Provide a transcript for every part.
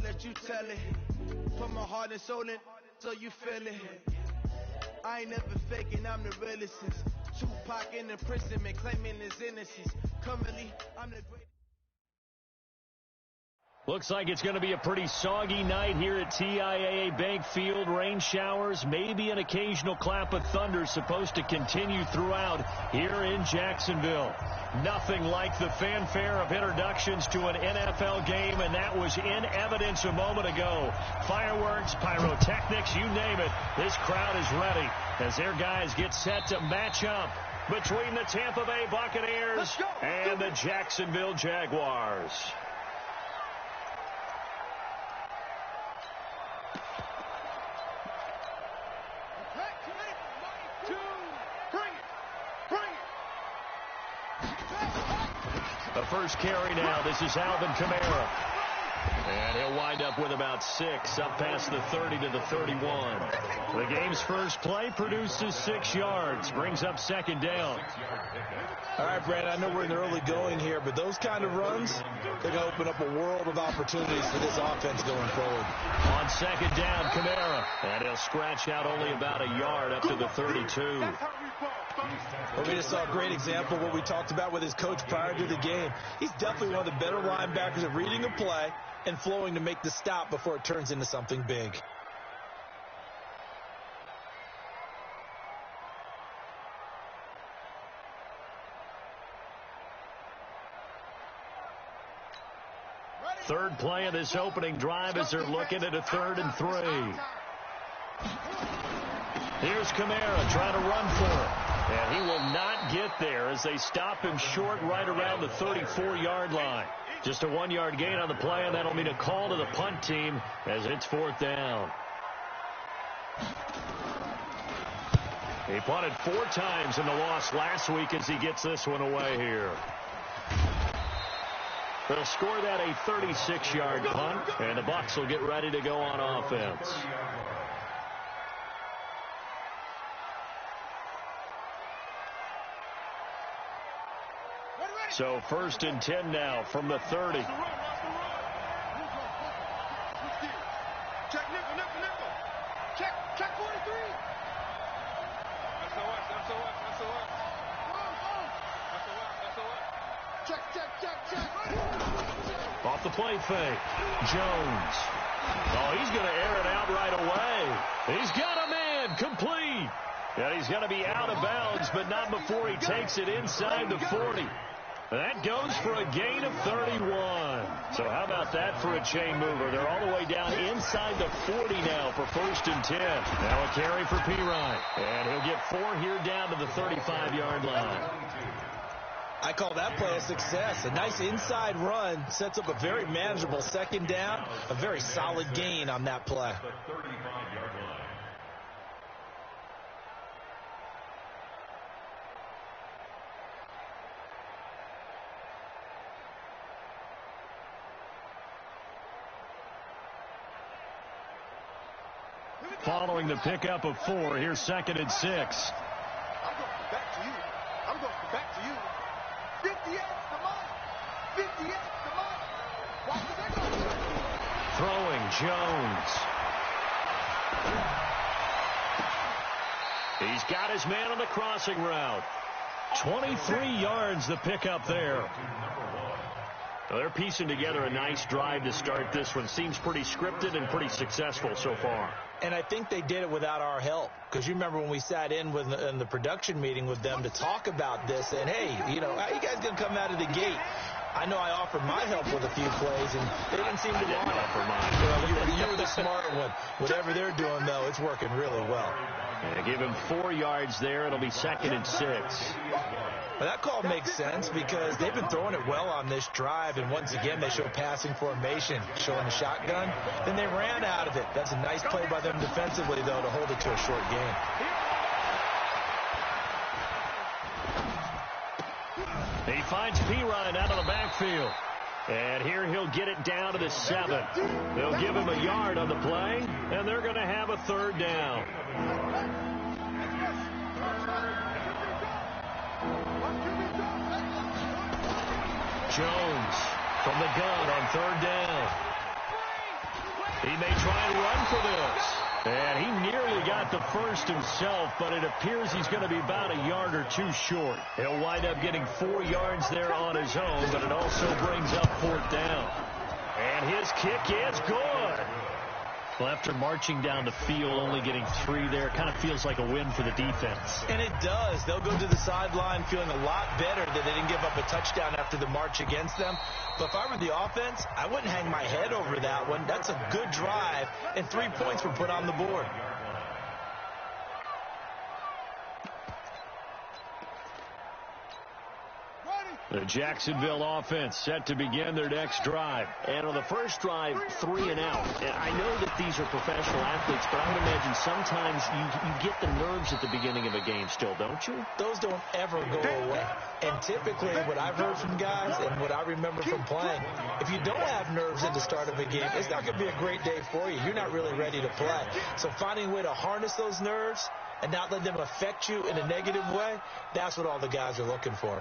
let you tell it. Put my heart and soul in, so you feel it. I ain't never faking, I'm the realest. Tupac in the prison, man, claiming his innocence. Currently, I'm the greatest. Looks like it's going to be a pretty soggy night here at TIAA Bank Field. Rain showers, maybe an occasional clap of thunder supposed to continue throughout here in Jacksonville. Nothing like the fanfare of introductions to an NFL game, and that was in evidence a moment ago. Fireworks, pyrotechnics, you name it. This crowd is ready as their guys get set to match up between the Tampa Bay Buccaneers and the Jacksonville Jaguars. The first carry now. This is Alvin Kamara. And he'll wind up with about 6, up past the 30 to the 31. The game's first play produces 6 yards, brings up second down. All right, Brandon, I know we're in the early going here, but those kind of runs, they're going to open up a world of opportunities for this offense going forward. On second down, Kamara. And he'll scratch out only about a yard up to the 32. Well, we just saw a great example of what we talked about with his coach prior to the game. He's definitely one of the better linebackers at reading a play and flowing to make the stop before it turns into something big. Third play of this opening drive as they're looking at a 3rd and 3. Here's Kamara trying to run for it. And he will not get there as they stop him short right around the 34-yard line. Just a 1-yard gain on the play, and that'll mean a call to the punt team as it's 4th down. He punted 4 times in the loss last week as he gets this one away here. They'll score that a 36-yard punt, and the Bucs will get ready to go on offense. So 1st and 10 now from the 30. Check nickel. Check 43. Check. Off the play fake. Jones. Oh, he's going to air it out right away. He's got a man complete. And he's going to be out of bounds, but not before he takes it inside the 40. That goes for a gain of 31. So how about that for a chain mover? They're all the way down inside the 40 now for 1st and 10. Now a carry for Pirine. And he'll get 4 here down to the 35-yard line. I call that play a success. A nice inside run sets up a very manageable 2nd down. A very solid gain on that play. Following the pickup of 4, here's 2nd and 6. I'm going back to you. 58, come on. Watch the big one. Throwing, Jones. He's got his man on the crossing route. 23 yards the pickup there. Well, they're piecing together a nice drive to start this one. Seems pretty scripted and pretty successful so far. And I think they did it without our help. Because you remember when we sat in the production meeting with them to talk about this. And, hey, how you guys going to come out of the gate? I know I offered my help with a few plays, and they didn't seem to want it. Offer mine. Well, you were the smart one. Whatever they're doing, though, it's working really well. They give him 4 yards there. It'll be 2nd and 6. Well, that call makes sense because they've been throwing it well on this drive, and once again, they show passing formation, showing a shotgun. Then they ran out of it. That's a nice play by them defensively, though, to hold it to a short gain. He finds Pirine out of the backfield. And here he'll get it down to the 7. They'll give him a yard on the play, and they're going to have a 3rd down. Jones from the gun on 3rd down. they try and run for this. And he nearly got the first himself, but it appears he's going to be about a yard or two short. He'll wind up getting 4 yards there on his own, but it also brings up 4th down. And his kick is good. Well, after marching down the field, only getting 3 there, kind of feels like a win for the defense. And it does. They'll go to the sideline feeling a lot better that they didn't give up a touchdown after the march against them. But if I were the offense, I wouldn't hang my head over that one. That's a good drive, and 3 points were put on the board. The Jacksonville offense set to begin their next drive. And on the first drive, 3 and out. And I know that these are professional athletes, but I would imagine sometimes you get the nerves at the beginning of a game still, don't you? Those don't ever go away. And typically, what I've heard from guys and what I remember from playing, if you don't have nerves at the start of a game, it's not going to be a great day for you. You're not really ready to play. So finding a way to harness those nerves and not let them affect you in a negative way, that's what all the guys are looking for.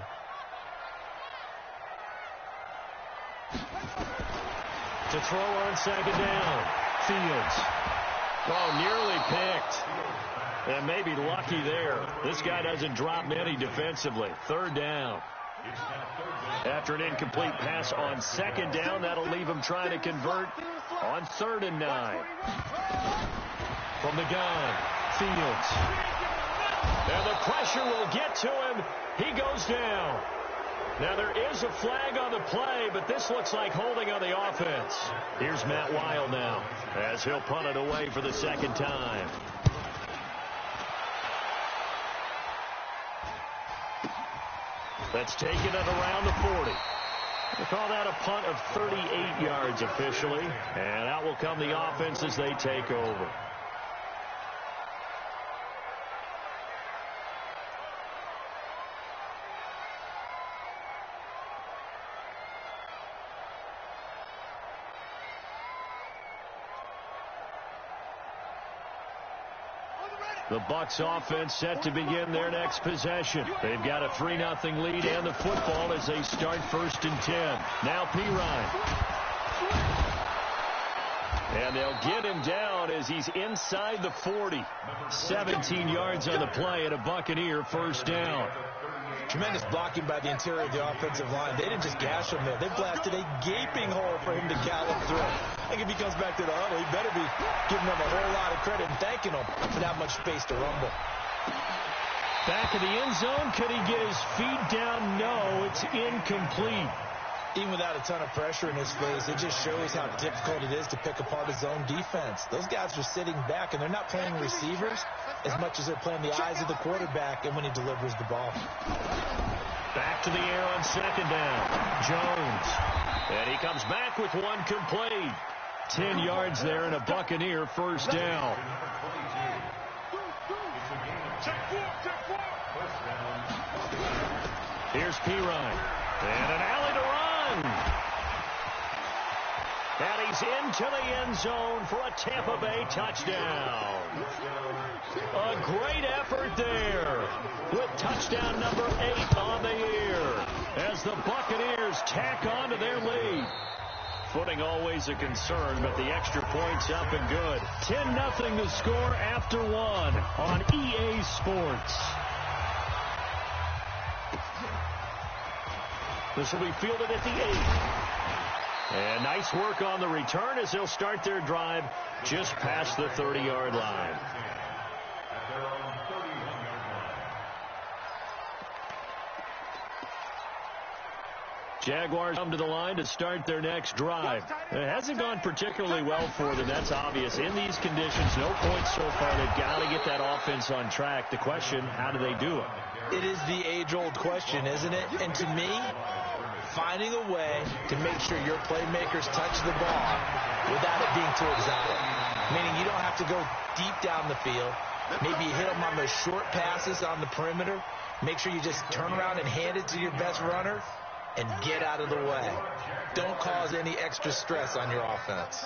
To throw on 2nd down. Fields. Oh, nearly picked. And maybe lucky there. This guy doesn't drop many defensively. 3rd down. After an incomplete pass on 2nd down, that'll leave him trying to convert on 3rd and 9. From the gun, Fields. And the pressure will get to him. He goes down. Now, there is a flag on the play, but this looks like holding on the offense. Here's Matt Wild now, as he'll punt it away for the 2nd time. That's taken it around the 40. We'll call that a punt of 38 yards officially, and out will come the offense as they take over. The Bucs offense set to begin their next possession. They've got a 3-0 lead and the football as they start 1st and 10. Now Pirine. And they'll get him down as he's inside the 40. 17 yards on the play and a Buccaneer 1st down. Tremendous blocking by the interior of the offensive line. They didn't just gash him there. They blasted a gaping hole for him to gallop through. I think if he comes back to the huddle, he better be giving them a whole lot of credit and thanking them for that much space to rumble. Back of the end zone. Could he get his feet down? No, it's incomplete. Even without a ton of pressure in his face, it just shows how difficult it is to pick apart his own defense. Those guys are sitting back, and they're not playing receivers as much as they're playing the eyes of the quarterback and when he delivers the ball. Back to the air on 2nd down. Jones. And he comes back with one complete. 10 yards there and a Buccaneer 1st down. Here's Pirine. And an alley to run. And he's into the end zone for a Tampa Bay touchdown. A great effort there with touchdown number 8 on the year as the Buccaneers tack on to their lead. Footing always a concern, but the extra point's up and good. 10-0 the score after 1 on EA Sports. This will be fielded at the 8. And nice work on the return as they'll start their drive just past the 30-yard line. Jaguars come to the line to start their next drive. It hasn't gone particularly well for them. That's obvious. In these conditions, no points so far. They've got to get that offense on track. The question, how do they do it? It is the age-old question, isn't it? And to me, finding a way to make sure your playmakers touch the ball without it being too exotic. Meaning you don't have to go deep down the field. Maybe you hit them on those short passes on the perimeter. Make sure you just turn around and hand it to your best runner and get out of the way. Don't cause any extra stress on your offense.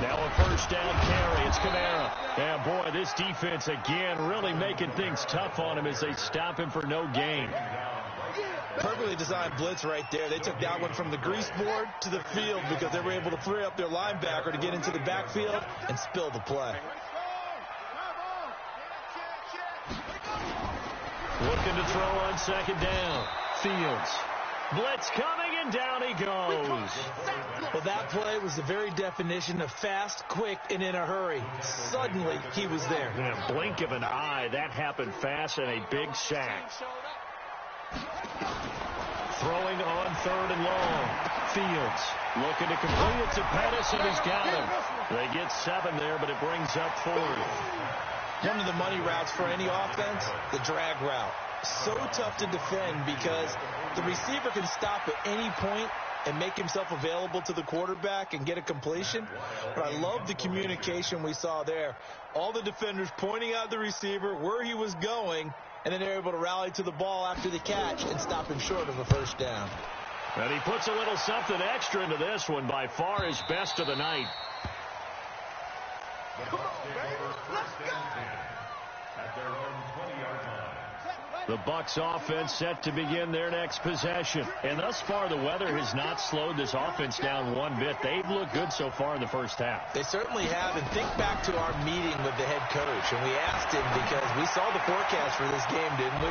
Now a 1st down carry. It's Kamara. And boy, this defense again really making things tough on him as they stop him for no gain. Perfectly designed blitz right there. They took that one from the grease board to the field because they were able to free up their linebacker to get into the backfield and spill the play. Looking to throw on second down. Fields. Blitz coming, and down he goes. Well, that play was the very definition of fast, quick, and in a hurry. Suddenly, he was there. In a blink of an eye, that happened fast, and a big sack. Throwing on third and long. Fields looking to complete it to Pettis, and he's got him. They get 7 there, but it brings up 4. One of the money routes for any offense, the drag route. So tough to defend because the receiver can stop at any point and make himself available to the quarterback and get a completion. But I love the communication we saw there. All the defenders pointing out the receiver, where he was going, and then they're able to rally to the ball after the catch and stop him short of a first down. And he puts a little something extra into this one, by far his best of the night. Come on, baby. Let's go. At their own 20-yard line. The Bucs offense set to begin their next possession. And thus far, the weather has not slowed this offense down one bit. They've looked good so far in the first half. They certainly have. And think back to our meeting with the head coach. And we asked him because we saw the forecast for this game, didn't we?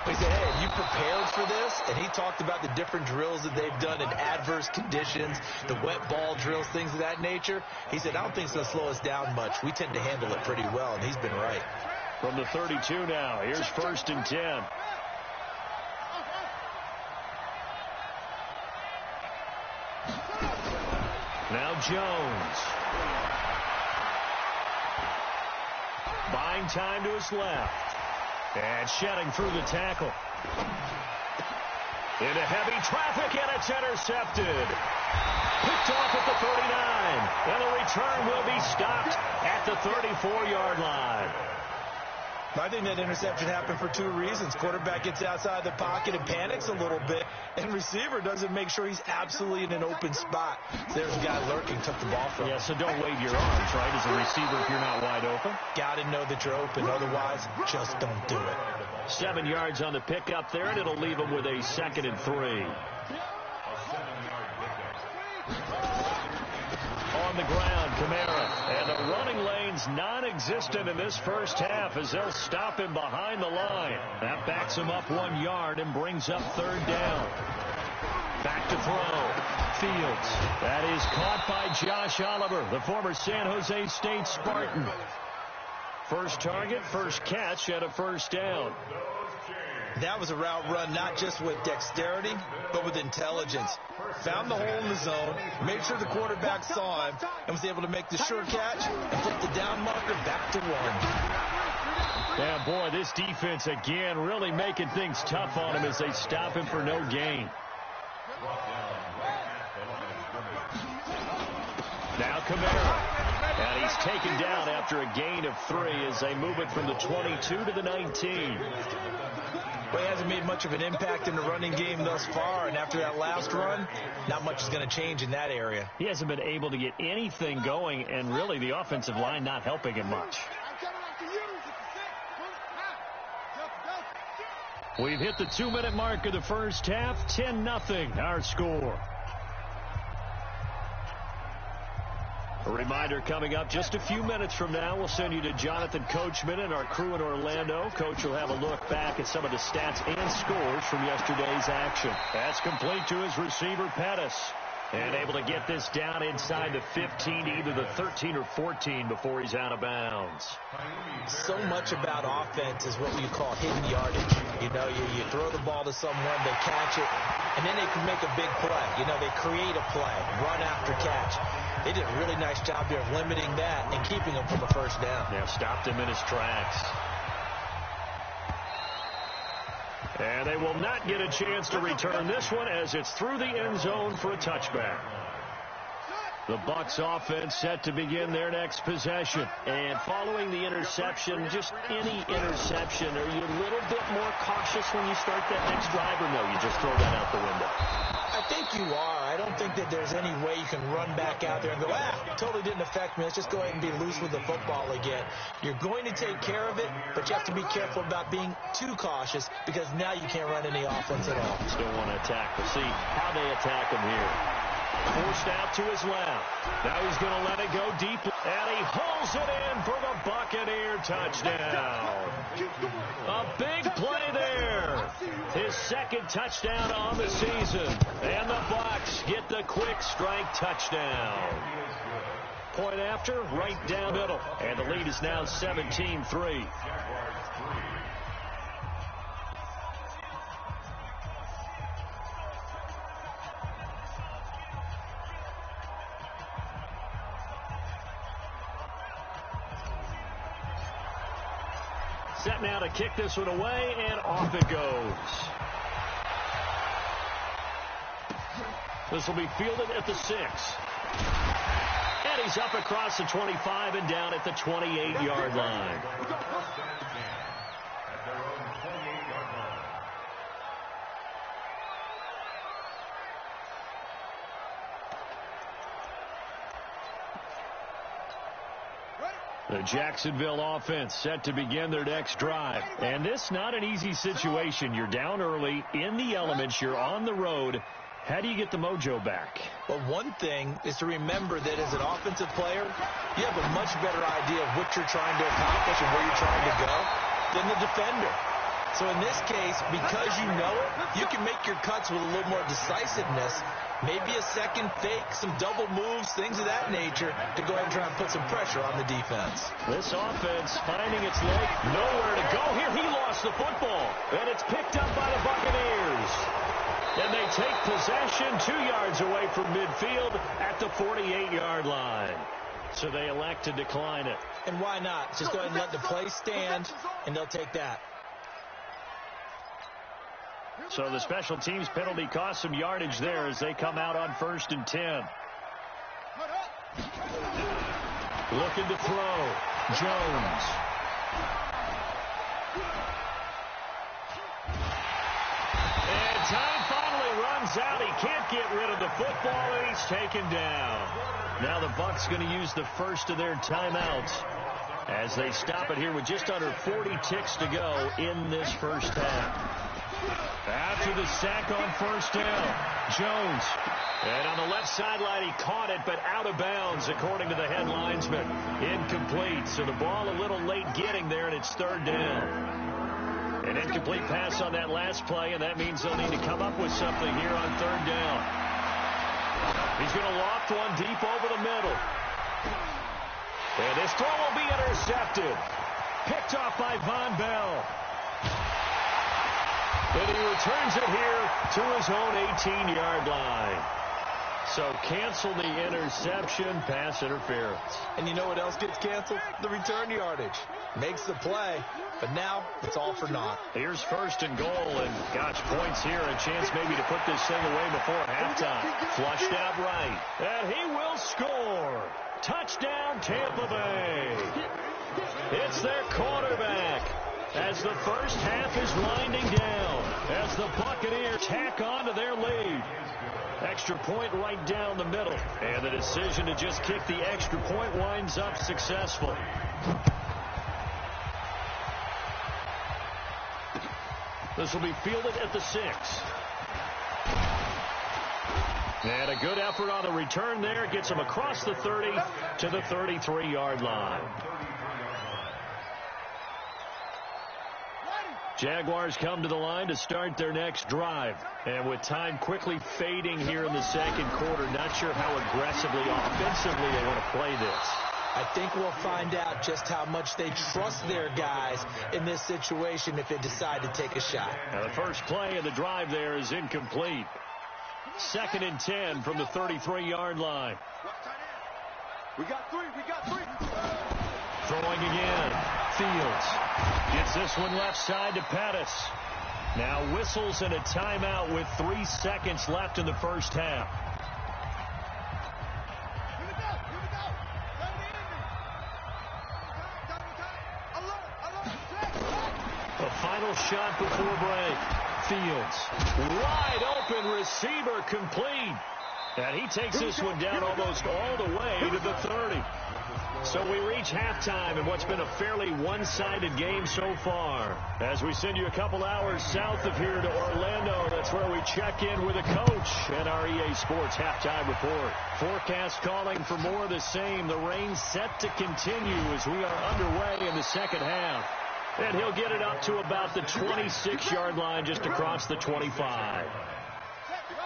We said, hey, have you prepared for this? And he talked about the different drills that they've done in adverse conditions, the wet ball drills, things of that nature. He said, I don't think it's going to slow us down much. We tend to handle it pretty well, and he's been right. From the 32 now, here's 1st and 10. Now Jones. Buying time to his left. And shedding through the tackle. Into heavy traffic, and it's intercepted. Picked off at the 39. And the return will be stopped at the 34-yard line. I think that interception happened for 2 reasons. Quarterback gets outside the pocket and panics a little bit, and receiver doesn't make sure he's absolutely in an open spot. There's a guy lurking, took the ball from him. Yeah, so don't wave your arms, right, as a receiver if you're not wide open. Got to know that you're open. Otherwise, just don't do it. 7 yards on the pickup there, and it'll leave him with a 2nd and 3. On the ground, Kamara. And the running lane's non-existent in this first half as they'll stop him behind the line. That backs him up 1 yard and brings up 3rd down. Back to throw. Fields. That is caught by Josh Oliver, the former San Jose State Spartan. First target, first catch, and a 1st down. That was a route run not just with dexterity, but with intelligence. Found the hole in the zone, made sure the quarterback saw him, and was able to make the sure catch and flip the down marker back to 1. Yeah, boy, this defense again really making things tough on him as they stop him for no gain. Now Kamara. And he's taken down after a gain of 3 as they move it from the 22 to the 19. Well, he hasn't made much of an impact in the running game thus far, and after that last run, not much is going to change in that area. He hasn't been able to get anything going, and really the offensive line not helping him much. We've hit the 2-minute mark of the first half. 10-0 our score. A reminder coming up just a few minutes from now, we'll send you to Jonathan Coachman and our crew in Orlando. Coach will have a look back at some of the stats and scores from yesterday's action. That's complete to his receiver, Pettis. And able to get this down inside the 15 to either the 13 or 14 before he's out of bounds. So much about offense is what you call hidden yardage. You know, you throw the ball to someone, they catch it, and then they can make a big play. You know, they create a play, run after catch. They did a really nice job there of limiting that and keeping him from a 1st down. Yeah, stopped him in his tracks. And they will not get a chance to return this one as it's through the end zone for a touchback. The Bucs offense set to begin their next possession. And following the interception, just any interception, are you a little bit more cautious when you start that next drive, or no, you just throw that out the window? I think you are. I don't think that there's any way you can run back out there and go, totally didn't affect me. Let's just go ahead and be loose with the football again. You're going to take care of it, but you have to be careful about being too cautious because now you can't run any offense at all. Still want to attack. We'll see how they attack him here. Forced out to his left. Now he's going to let it go deep. And he holds it in for the Buccaneer touchdown. A big play there. His second touchdown on the season. And the Bucs get the quick strike touchdown. Point after, right down middle. And the lead is now 17-3. Set now to kick this one away, and off it goes. This will be fielded at the 6. And he's up across the 25 and down at the 28-yard line. The Jacksonville offense set to begin their next drive. And this not an easy situation. You're down early, in the elements, you're on the road. How do you get the mojo back? Well, one thing is to remember that as an offensive player, you have a much better idea of what you're trying to accomplish and where you're trying to go than the defender. So in this case, because you know it, you can make your cuts with a little more decisiveness. Maybe a second fake, some double moves, things of that nature to go ahead and try and put some pressure on the defense. This offense finding its leg. Nowhere to go here. He lost the football. And it's picked up by the Buccaneers. And they take possession 2 yards away from midfield at the 48-yard line. So they elect to decline it. And why not? Just go ahead and let the play stand, and they'll take that. So the special teams penalty cost some yardage there as they come out on 1st and 10. Looking to throw. Jones. And time finally runs out. He can't get rid of the football, and he's taken down. Now the Bucs going to use the first of their timeouts as they stop it here with just under 40 ticks to go in this first half. After the sack on 1st down, Jones. And on the left sideline, he caught it, but out of bounds, according to the head linesman. Incomplete, so the ball a little late getting there, and it's 3rd down. An incomplete pass on that last play, and that means they'll need to come up with something here on 3rd down. He's going to loft one deep over the middle. And this throw will be intercepted. Picked off by Von Bell. And he returns it here to his own 18-yard line. So cancel the interception, pass interference. And you know what else gets canceled? The return yardage. Makes the play, but now it's all for naught. Here's 1st and goal, and gosh, points here. A chance maybe to put this thing away before halftime. Flushed out right. And he will score. Touchdown, Tampa Bay. It's their quarterback. As the first half is winding down, as the Buccaneers tack on to their lead. Extra point right down the middle. And the decision to just kick the extra point winds up successful. This will be fielded at the 6. And a good effort on the return there. Gets him across the 30 to the 33-yard line. Jaguars come to the line to start their next drive. And with time quickly fading here in the second quarter, not sure how aggressively, offensively they want to play this. I think we'll find out just how much they trust their guys in this situation if they decide to take a shot. Now the first play of the drive there is incomplete. 2nd and 10 from the 33-yard line. We got three. Throwing again. Fields gets this one left side to Pettis. Now whistles and a timeout with 3 seconds left in the first half. final shot before break. Fields. Wide open receiver complete. And he takes this one down almost all the way to the 30. So we reach halftime in what's been a fairly one-sided game so far. As we send you a couple hours south of here to Orlando, that's where we check in with a coach at our EA Sports Halftime Report. Forecast calling for more of the same. The rain set to continue as we are underway in the second half. And he'll get it up to about the 26-yard line just across the 25.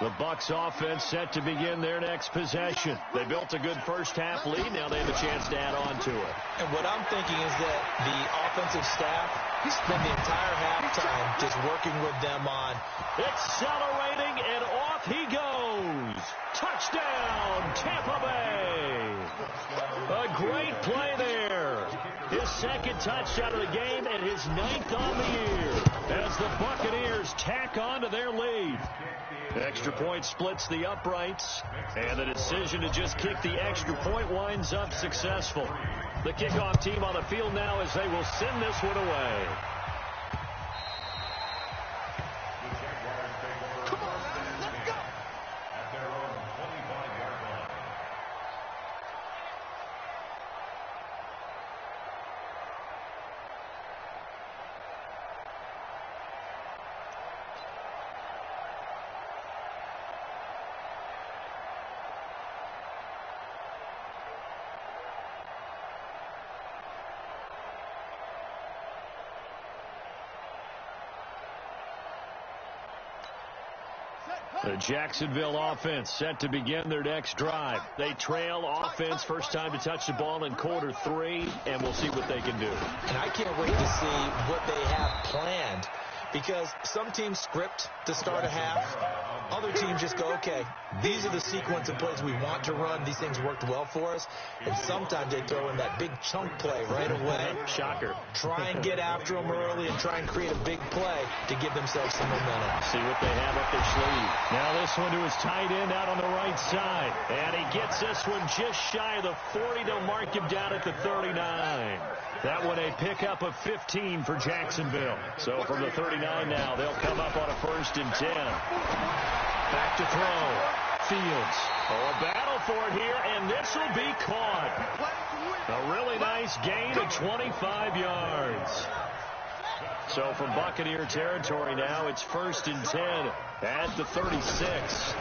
The Bucs offense set to begin their next possession. They built a good first-half lead. Now they have a chance to add on to it. And what I'm thinking is that the offensive staff spent the entire halftime just working with them on accelerating, and off he goes. Touchdown, Tampa Bay. A great play there. His second touchdown of the game and his 9th on the year as the Buccaneers tack on to their lead. Extra point splits the uprights, and the decision to just kick the extra point winds up successful. The kickoff team on the field now as they will send this one away. Come on, let's go. At their own 25-yard line. The Jacksonville offense set to begin their next drive. They trail offense, first time to touch the ball in quarter 3, and we'll see what they can do. And I can't wait to see what they have planned, because some teams script to start a half. Other teams just go, okay, these are the sequence of plays we want to run. These things worked well for us. And sometimes they throw in that big chunk play right away. Shocker. Try and get after them early and try and create a big play to give themselves some momentum. See what they have up their sleeve. Now this one to his tight end out on the right side. And he gets this one just shy of the 40. They'll mark him down at the 39. That one a pickup of 15 for Jacksonville. So from the 39 now, they'll come up on a 1st and 10. Back to throw. Fields. Oh, a battle for it here, and this will be caught. A really nice gain of 25 yards. So from Buccaneer territory now, it's 1st and 10 at the 36.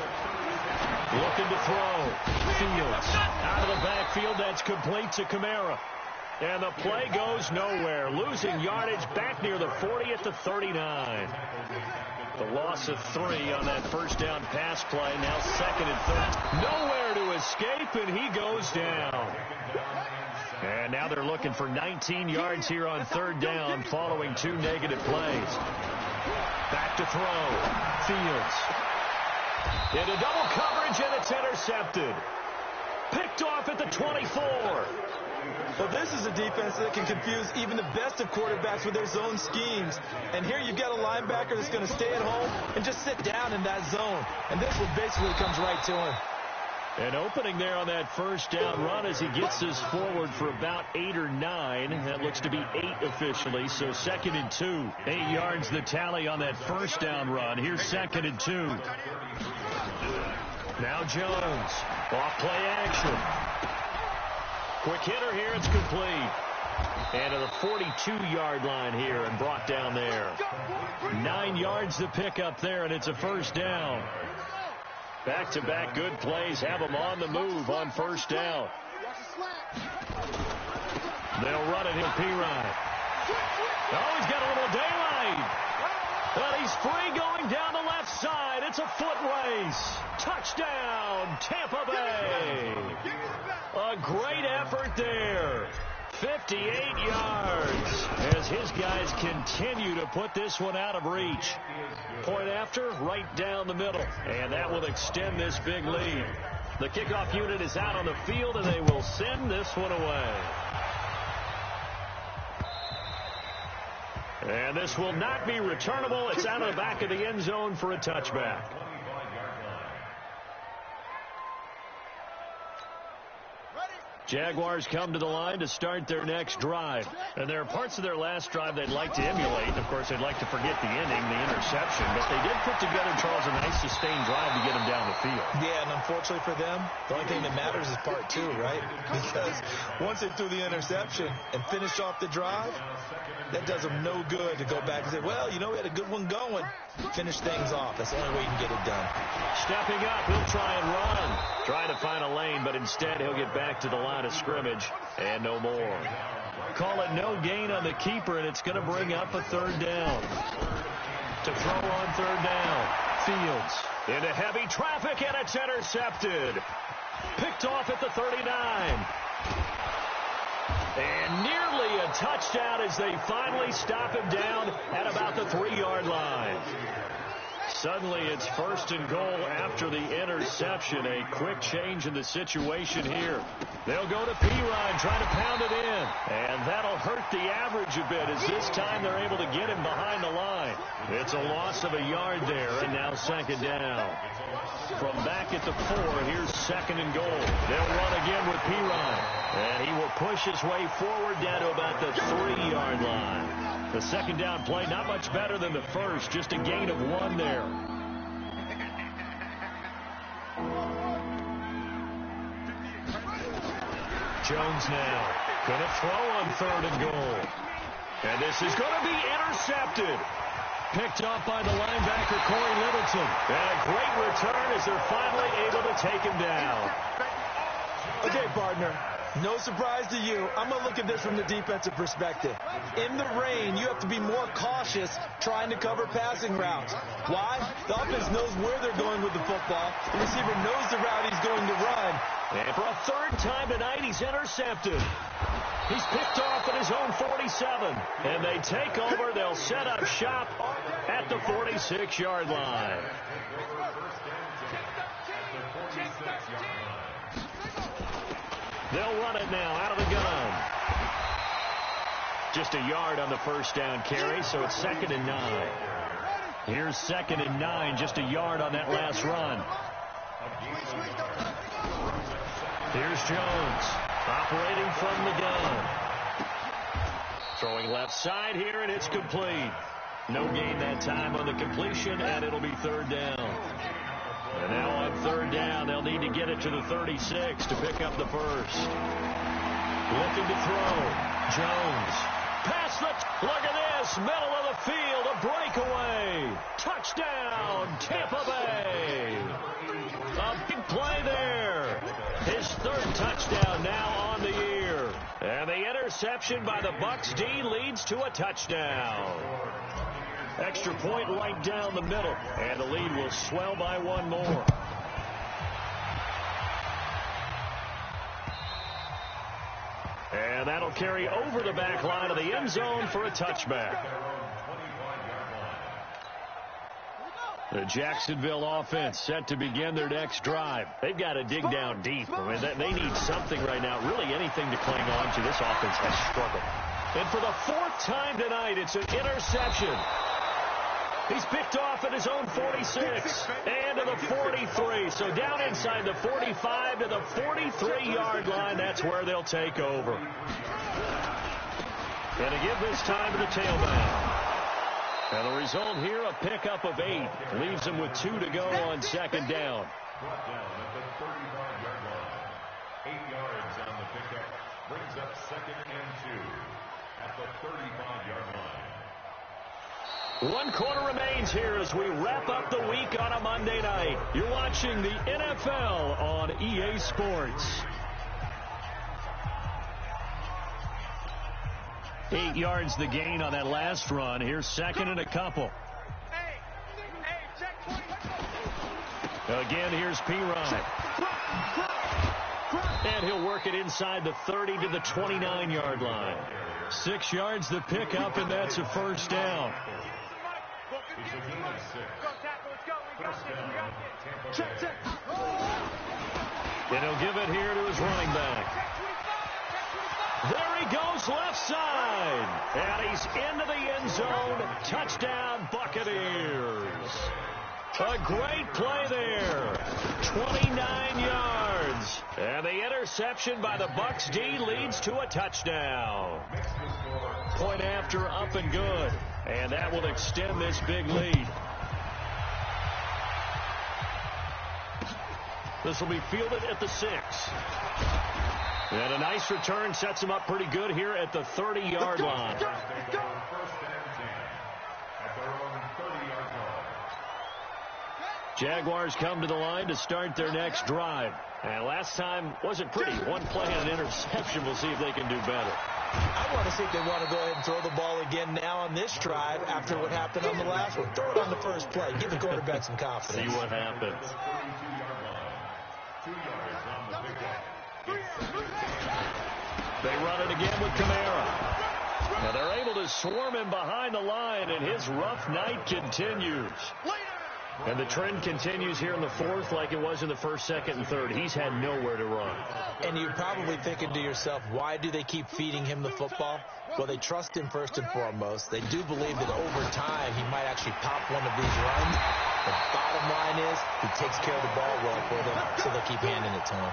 Looking to throw. Fields out of the backfield. That's complete to Kamara. And the play goes nowhere. Losing yardage back near the 40 at the 39. The loss of 3 on that first down pass play. Now 2nd and 3. Nowhere to escape, and he goes down. And now they're looking for 19 yards here on 3rd down following 2 negative plays. Back to throw. Fields. Into double coverage, and it's intercepted. Picked off at the 24. Well, this is a defense that can confuse even the best of quarterbacks with their zone schemes. And here you've got a linebacker that's going to stay at home and just sit down in that zone. And this one basically comes right to him. An opening there on that first down run as he gets this forward for about 8 or 9. That looks to be 8 officially, so 2nd and 2. 8 yards the tally on that first down run. Here's 2nd and 2. Now Jones. Off play action. Quick hitter here, it's complete. And to the 42-yard line here and brought down there. 9 yards to pick up there, and it's a 1st down. Back-to-back good plays have them on the move on 1st down. They'll run it in P-Ryan. Oh, he's got a little daylight. And he's free going down the left side. It's a foot race. Touchdown, Tampa Bay. A great effort there. 58 yards as his guys continue to put this one out of reach. Point after, right down the middle. And that will extend this big lead. The kickoff unit is out on the field, and they will send this one away. And this will not be returnable. It's out of the back of the end zone for a touchback. Jaguars come to the line to start their next drive. And there are parts of their last drive they'd like to emulate. Of course, they'd like to forget the inning, the interception. But they did put together, Charles, a nice sustained drive to get them down the field. Yeah, and unfortunately for them, the only thing that matters is part two, right? Because once they threw the interception and finished off the drive, that does them no good to go back and say, well, you know, we had a good one going. Finish things off. That's the only way you can get it done. Stepping up, he'll try and run. Trying to find a lane, but instead he'll get back to the line of scrimmage and no more. Call it no gain on the keeper, and it's going to bring up a third down. To throw on third down, Fields into heavy traffic, and it's intercepted. Picked off at the 39. And nearly a touchdown as they finally stop him down at about the 3-yard line. Suddenly it's first and goal after the interception. A quick change in the situation here. They'll go to Pirine, trying to pound it in. And that'll hurt the average a bit, as this time they're able to get him behind the line. It's a loss of a yard there, and now second down. From back at the 4, here's second and goal. They'll run again with Pirine. And he will push his way forward down to about the 3-yard line. The second down play, not much better than the first, just a gain of 1 there. Jones now going to throw on third and goal. And this is going to be intercepted. Picked off by the linebacker, Corey Littleton. And a great return as they're finally able to take him down. Okay, partner. No surprise to you. I'm going to look at this from the defensive perspective. In the rain, you have to be more cautious trying to cover passing routes. Why? The offense knows where they're going with the football. The receiver knows the route he's going to run. And for a third time tonight, he's intercepted. He's picked off at his own 47. And they take over. They'll set up shop at the 46-yard line. They'll run it now out of the gun. Just a yard on the first down carry, so it's second and 9. Here's second and 9, just a yard on that last run. Here's Jones, operating from the gun. Throwing left side here, and it's complete. No gain that time on the completion, and it'll be third down. And now on third down, they'll need to get it to the 36 to pick up the first. Looking to throw. Jones. Pass the... Look at this. Middle of the field. A breakaway. Touchdown, Tampa Bay. A big play there. His third touchdown now on the year. And the interception by the Bucs D leads to a touchdown. Extra point right down the middle, and the lead will swell by 1 more. And that'll carry over the back line of the end zone for a touchback. The Jacksonville offense set to begin their next drive. They've got to dig down deep. I mean, they need something right now, really anything to cling on to. This offense has struggled. And for the 4th time tonight, it's an interception. He's picked off at his own 46 and to the 43. So down inside the 45 to the 43-yard line. That's where they'll take over. And to give this time to the tailback. And the result here, a pickup of 8. Leaves them with 2 to go on second down. Brought down at the 35-yard line. 8 yards on the pickup. Brings up second and 2 at the 35-yard line. 1 quarter remains here as we wrap up the week on a Monday night. You're watching the NFL on EA Sports. 8 yards the gain on that last run. Here's second and a couple. Again, here's Pirine. And he'll work it inside the 30 to the 29-yard line. 6 yards the pickup, and that's a first down. It's a gain of 6. First down, Tampa Bay. And he'll give it here to his running back. There he goes, left side. And he's into the end zone. Touchdown, Buccaneers. A great play there. 29 yards. And the interception by the Bucs D leads to a touchdown. Point after, up and good. And that will extend this big lead. This will be fielded at the 6. And a nice return sets him up pretty good here at the 30-yard line. Jaguars come to the line to start their next drive. And last time wasn't pretty. One play and an interception. We'll see if they can do better. I want to see if they want to go ahead and throw the ball again now on this drive after what happened on the last one. Throw it on the first play. Give the quarterback some confidence. See what happens. They run it again with Kamara. Now they're able to swarm him behind the line, and his rough night continues. And the trend continues here in the fourth like it was in the first, second, and third. He's had nowhere to run. And you're probably thinking to yourself, why do they keep feeding him the football? Well, they trust him first and foremost. They do believe that over time he might actually pop one of these runs. The bottom line is he takes care of the ball well for them, so they keep handing it to him.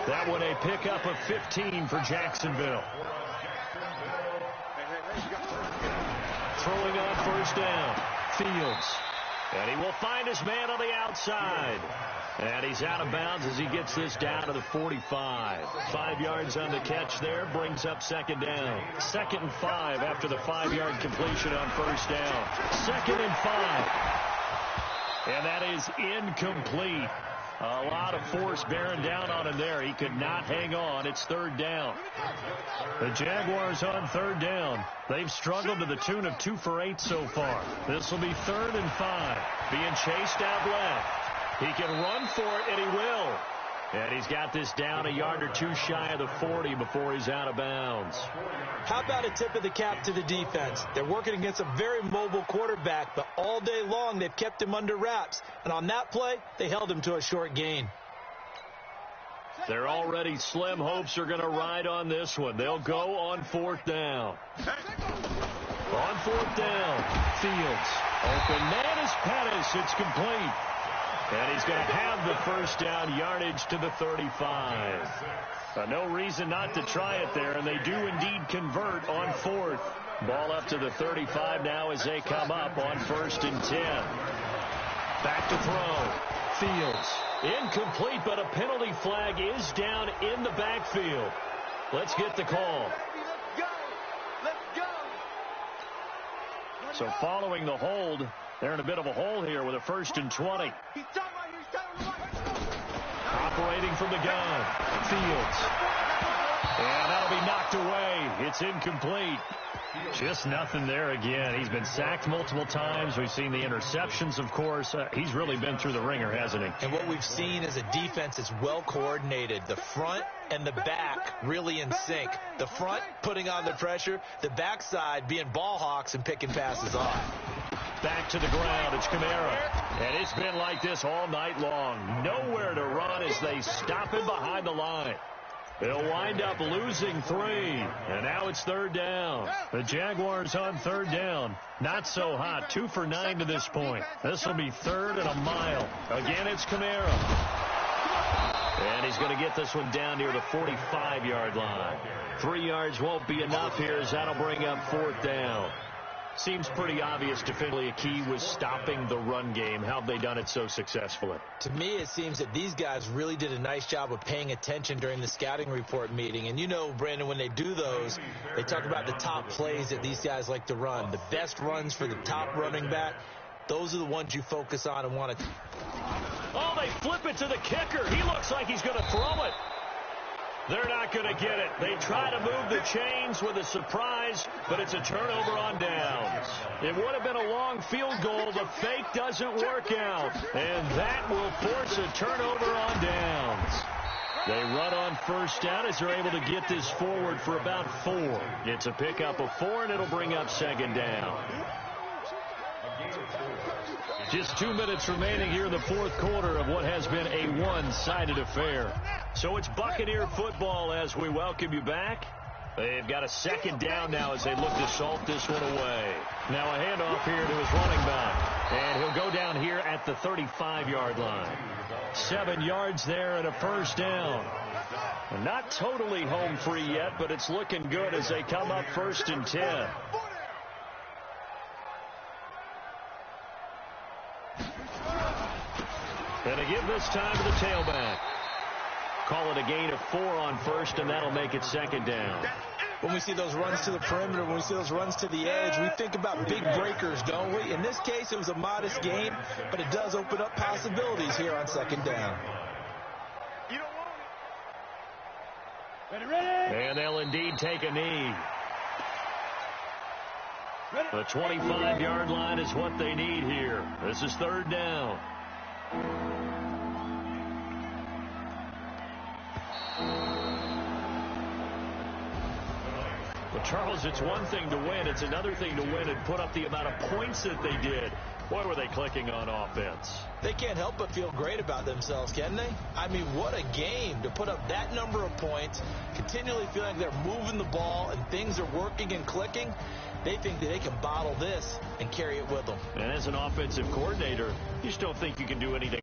That one a pickup of 15 for Jacksonville. Throwing on first down. Fields. And he will find his man on the outside. And he's out of bounds as he gets this down to the 45. 5 yards on the catch there brings up second down. 2nd and 5 after the 5-yard completion on first down. 2nd and 5. And that is incomplete. A lot of force bearing down on him there. He could not hang on. It's 3rd down. The Jaguars on 3rd down. They've struggled to the tune of 2 for 8 so far. This will be 3rd and 5. Being chased out left. He can run for it, and he will. And he's got this down a yard or 2 shy of the 40 before he's out of bounds. How about a tip of the cap to the defense? They're working against a very mobile quarterback, but all day long they've kept him under wraps. And on that play, they held him to a short gain. Their already slim hopes are going to ride on this one. They'll go on 4th down. On 4th down, Fields. Open man is Pettis. It's complete. And he's going to have the first down yardage to the 35. No reason not to try it there, and they do indeed convert on 4th. Ball up to the 35 now as they come up on 1st and 10. Back to throw. Fields. Incomplete, but a penalty flag is down in the backfield. Let's get the call. So following the hold, they're in a bit of a hole here with a 1st and 20. Operating from the gun. Fields. And that'll be knocked away. It's incomplete. Just nothing there again. He's been sacked multiple times. We've seen the interceptions, of course. He's really been through the ringer, hasn't he? And what we've seen is a defense that's well coordinated. The front and the back really in sync. The front putting on the pressure. The backside being ball hawks and picking passes off. Back to the ground. It's Kamara. And it's been like this all night long. Nowhere to run as they stop him behind the line. They'll wind up losing 3. And now it's 3rd down. The Jaguars on 3rd down. Not so hot. 2 for 9 to this point. This will be 3rd and a mile. Again, it's Kamara. And he's going to get this one down near the 45-yard line. 3 yards won't be enough here as that'll bring up 4th down. Seems pretty obvious defensively a key was stopping the run game. How have they done it so successfully? To me, it seems that these guys really did a nice job of paying attention during the scouting report meeting. And you know, Brandon, when they do those, they talk about the top plays that these guys like to run. The best runs for the top running back, those are the ones you focus on and want to. Oh, they flip it to the kicker. He looks like he's going to throw it. They're not going to get it. They try to move the chains with a surprise, but it's a turnover on downs. It would have been a long field goal. The fake doesn't work out, and that will force a turnover on downs. They run on 1st down as they're able to get this forward for about 4. It's a pickup of 4, and it'll bring up 2nd down. Just 2 minutes remaining here in the 4th quarter of what has been a one-sided affair. So it's Buccaneer football as we welcome you back. They've got a 2nd down now as they look to salt this one away. Now a handoff here to his running back. And he'll go down here at the 35-yard line. 7 yards there and a first down. Not totally home free yet, but it's looking good as they come up 1st and 10. And they give this time to the tailback. Call it a gain of 4 on 1st, and that'll make it 2nd down. When we see those runs to the perimeter, when we see those runs to the edge, we think about big breakers, don't we? In this case, it was a modest gain, but it does open up possibilities here on 2nd down. And they'll indeed take a knee. The 25-yard line is what they need here. This is 3rd down. Well, Charles, it's one thing to win. It's another thing to win and put up the amount of points that they did. Boy, were they clicking on offense. They can't help but feel great about themselves, can they? I mean, what a game to put up that number of points, continually feeling like they're moving the ball and things are working and clicking. They think that they can bottle this and carry it with them. And as an offensive coordinator, you just don't think you can do anything